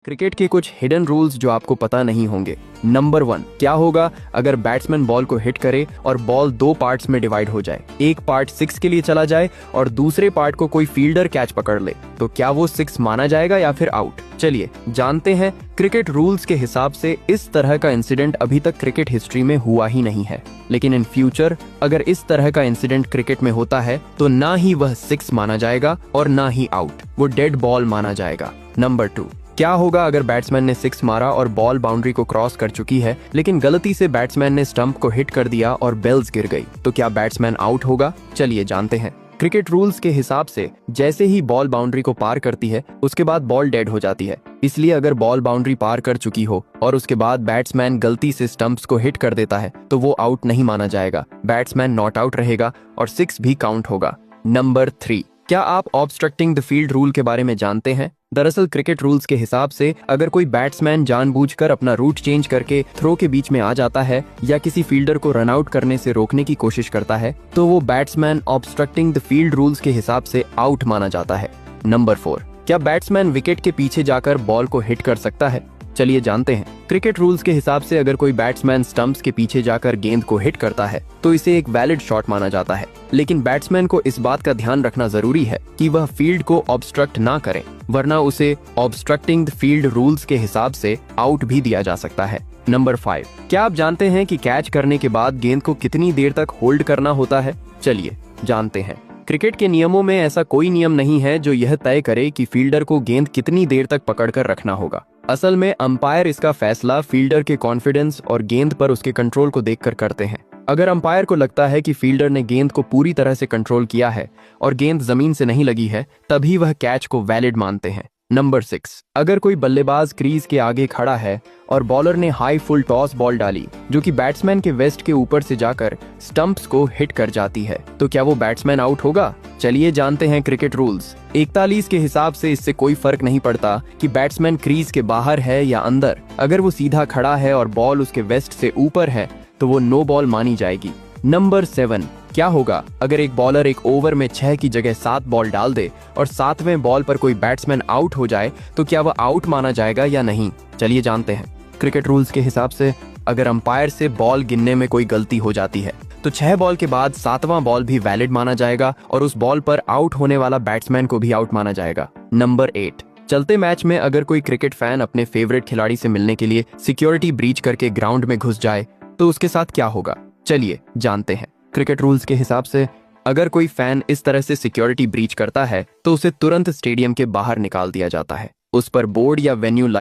Cricket के कुछ hidden rules जो आपको पता नहीं होंगे। नंबर 1, क्या होगा अगर बैट्समैन बॉल को हिट करे और बॉल दो पार्ट्स में डिवाइड हो जाए, एक पार्ट 6 के लिए चला जाए और दूसरे पार्ट को कोई फील्डर कैच पकड़ ले, तो क्या वो 6 माना जाएगा या फिर आउट? चलिए जानते हैं। क्रिकेट रूल्स के हिसाब से इस तरह का इंसिडेंट अभी तक क्रिकेट हिस्ट्री में हुआ ही नहीं है, लेकिन इन फ्यूचर अगर इस तरह का इंसिडेंट क्रिकेट में होता है तो ना ही वह 6 माना जाएगा और ना ही आउट, वो डेड बॉल माना जाएगा। नंबर 2, क्या होगा अगर बैट्समैन ने 6 मारा और बॉल बाउंड्री को क्रॉस कर चुकी है, लेकिन गलती से बैट्समैन ने स्टंप को हिट कर दिया और बेल्स गिर गई, तो क्या बैट्समैन आउट होगा? चलिए जानते हैं। क्रिकेट रूल्स के हिसाब से जैसे ही बॉल बाउंड्री को पार करती है उसके बाद बॉल डेड हो जाती है, इसलिए अगर बॉल बाउंड्री पार कर चुकी हो और उसके बाद बैट्समैन गलती से स्टंप्स को हिट कर देता है तो वो आउट नहीं माना जाएगा, बैट्समैन नॉट आउट रहेगा और 6 भी काउंट होगा। नंबर 3, क्या आप ऑब्स्ट्रक्टिंग द फील्ड रूल के बारे में जानते हैं? दरअसल क्रिकेट रूल्स के हिसाब से अगर कोई बैट्समैन जानबूझकर अपना रूट चेंज करके थ्रो के बीच में आ जाता है या किसी फील्डर को रन आउट करने से रोकने की कोशिश करता है तो वो batsman obstructing the field rules के हिसाब से आउट माना जाता है। नंबर 4, क्या बैट्समैन विकेट के पीछे जाकर बॉल को हिट कर सकता है? चलिए जानते हैं। क्रिकेट रूल्स के हिसाब से अगर कोई बैट्समैन स्टंप्स के पीछे जाकर गेंद को हिट करता है तो इसे एक वैलिड शॉट माना जाता है, लेकिन बैट्समैन को इस बात का ध्यान रखना जरूरी है कि वह फील्ड को ऑब्स्ट्रक्ट ना करे, वरना उसे ऑब्स्ट्रक्टिंग द फील्ड रूल्स के हिसाब से आउट भी दिया जा सकता है। नंबर 5, क्या आप जानते हैं कि कैच करने के बाद गेंद को कितनी देर तक होल्ड करना होता है? चलिए जानते हैं। क्रिकेट के नियमों में ऐसा कोई नियम नहीं है जो यह तय करे कि फील्डर को गेंद कितनी देर तक पकड़कर रखना होगा। असल में अंपायर इसका फैसला फील्डर के कॉन्फिडेंस और गेंद पर उसके कंट्रोल को देखकर करते हैं। अगर अंपायर को लगता है कि फील्डर ने गेंद को पूरी तरह से कंट्रोल किया है और गेंद जमीन से नहीं लगी है, तभी वह कैच को वैलिड मानते हैं। नंबर 6, अगर कोई बल्लेबाज क्रीज के आगे खड़ा है और बॉलर ने हाई फुल टॉस बॉल डाली जो कि बैट्समैन के वेस्ट के ऊपर से जाकर स्टंप्स को हिट कर जाती है, तो क्या वो बैट्समैन आउट होगा? चलिए जानते हैं क्रिकेट रूल्स। 41 के हिसाब से इससे कोई फर्क नहीं पड़ता कि बैट्समैन क्रीज के बाहर है या अंदर, अगर वो सीधा खड़ा है और बॉल उसके वेस्ट से ऊपर है तो वो नो बॉल मानी जाएगी। नंबर 7, क्या होगा अगर एक बॉलर एक ओवर में 6 की जगह 7 बॉल डाल दे और 7वें बॉल पर कोई बैट्समैन आउट हो जाए, तो क्या वह आउट माना जाएगा या नहीं? चलिए जानते हैं। क्रिकेट रूल्स के हिसाब से अगर अंपायर से बॉल गिनने में कोई गलती हो जाती है तो 6 बॉल के बाद 7वां बॉल भी वैलिड माना जाएगा और उस बॉल पर आउट होने वाला बैट्समैन को भी आउट माना जाएगा। नंबर 8, चलते मैच में अगर कोई क्रिकेट फैन अपने फेवरेट खिलाड़ी से मिलने के लिए सिक्योरिटी ब्रीच करके ग्राउंड में घुस जाए तो उसके साथ क्या होगा? चलिए जानते हैं। क्रिकेट रूल्स के हिसाब से अगर कोई फैन इस तरह से सिक्योरिटी ब्रीच करता है तो उसे तुरंत स्टेडियम के बाहर निकाल दिया जाता है। उस पर बोर्ड या वेन्यू